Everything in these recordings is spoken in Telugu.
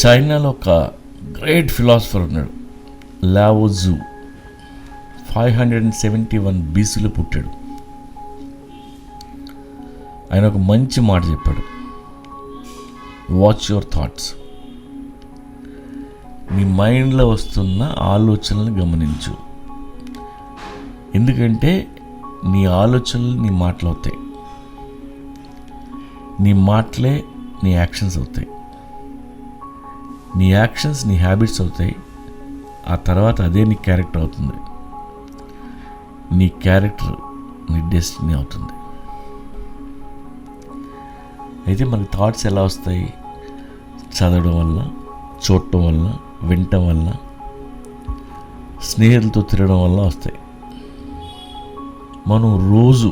చైనాలో ఒక గ్రేట్ ఫిలాసఫర్ ఉన్నాడు, లావో జూ. 571 BCలో పుట్టాడు. ఆయన ఒక మంచి మాట చెప్పాడు, వాచ్ యువర్ థాట్స్. నీ మైండ్లో వస్తున్న ఆలోచనలను గమనించు. ఎందుకంటే నీ ఆలోచనలు నీ మాటలు అవుతాయి, నీ మాటలే నీ యాక్షన్స్ అవుతాయి, నీ యాక్షన్స్ నీ హ్యాబిట్స్ అవుతాయి. ఆ తర్వాత అదే నీ క్యారెక్టర్ అవుతుంది, నీ క్యారెక్టర్ నీ డెస్టినీ అవుతుంది. అయితే మనకి థాట్స్ ఎలా వస్తాయి? చదవడం వల్ల, చూడటం వల్ల, వినటం వల్ల, స్నేహితులతో తిరగడం వల్ల వస్తాయి. మనం రోజు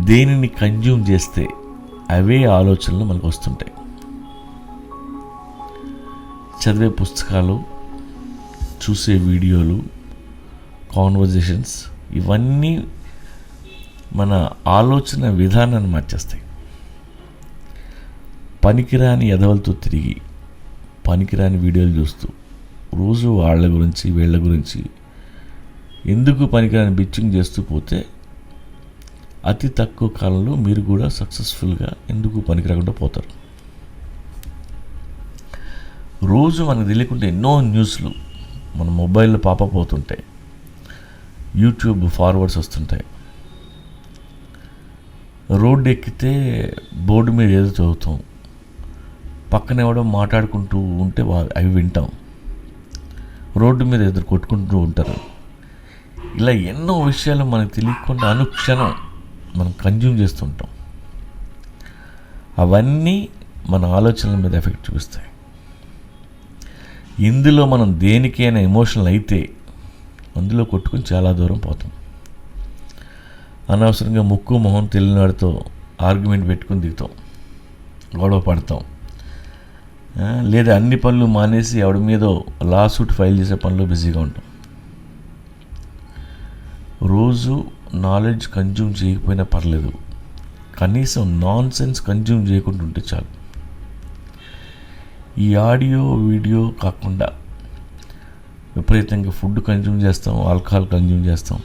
దేనిని కన్జ్యూమ్ చేస్తే అవే ఆలోచనలు మనకు వస్తుంటాయి. చదివే పుస్తకాలు, చూసే వీడియోలు, కాన్వర్జేషన్స్, ఇవన్నీ మన ఆలోచన విధానాన్ని మార్చేస్తాయి. పనికిరాని ఎదవలతో తిరిగి, పనికిరాని వీడియోలు చూస్తూ రోజు వాళ్ళ గురించి వీళ్ళ గురించి ఎందుకు పనికిరాని బిచ్చింగ్ చేస్తూ పోతే అతి తక్కువ కాలంలో మీరు కూడా సక్సెస్ఫుల్గా ఎందుకు పనికిరాకుండా పోతారు. రోజు మనకు తెలియకుండా ఎన్నో న్యూస్లు మన మొబైల్లో పాపప్ అవుతుంటాయి, యూట్యూబ్ ఫార్వర్డ్స్ వస్తుంటాయి. రోడ్డు ఎక్కితే బోర్డు మీద ఏదో చదువుతాం, పక్కన ఎవడో మాట్లాడుకుంటూ ఉంటే అవి వింటాం, రోడ్డు మీద ఎదురు కొట్టుకుంటూ ఉంటారు. ఇలా ఎన్నో విషయాలు మనకు తెలియకుండా అనుక్షణం మనం కన్జ్యూమ్ చేస్తుంటాం. అవన్నీ మన ఆలోచనల మీద ఎఫెక్ట్ చూపిస్తాయి. ఇందులో మనం దేనికైనా ఎమోషనల్ అయితే అందులో కొట్టుకుని చాలా దూరం పోతాం. అనవసరంగా ముక్కు మొహం తెలియనివాడితో ఆర్గ్యుమెంట్ పెట్టుకుని దిగుతాం, గొడవ పడతాం. లేదా అన్ని పనులు మానేసి ఎవడి మీదో లా సూట్ ఫైల్ చేసే పనిలో బిజీగా ఉంటాం. రోజు నాలెడ్జ్ కన్జ్యూమ్ చేయకపోయినా పర్లేదు, కనీసం నాన్ సెన్స్ కన్జ్యూమ్ చేయకుండా ఉంటే చాలు. ఈ ఆడియో వీడియో కాకుండా విపరీతంగా ఫుడ్ కన్జ్యూమ్ చేస్తాం, ఆల్కహాల్ కన్జ్యూమ్ చేస్తాం.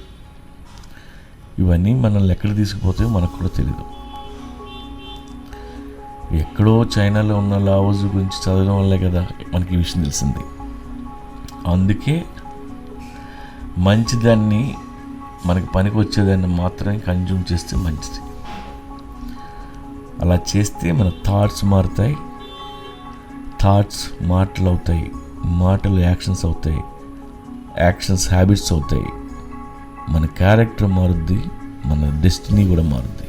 ఇవన్నీ మనల్ని ఎక్కడ తీసుకుపోతాయో మనకు కూడా తెలియదు. ఎక్కడో చైనాలో ఉన్న లావోజు గురించి చదవడం వల్లే కదా మనకి ఈ విషయం తెలిసింది. అందుకే మంచిదాన్ని, మనకి పనికి వచ్చేదాన్ని మాత్రమే కన్జ్యూమ్ చేస్తే మంచిది. అలా చేస్తే మన థాట్స్ మారుతాయి, థాట్స్ మాటలు అవుతాయి, మాటలు యాక్షన్స్ అవుతాయి, యాక్షన్స్ హ్యాబిట్స్ అవుతాయి. మన క్యారెక్టర్ మారుద్ది, మన డెస్టినీ కూడా మారుద్ది.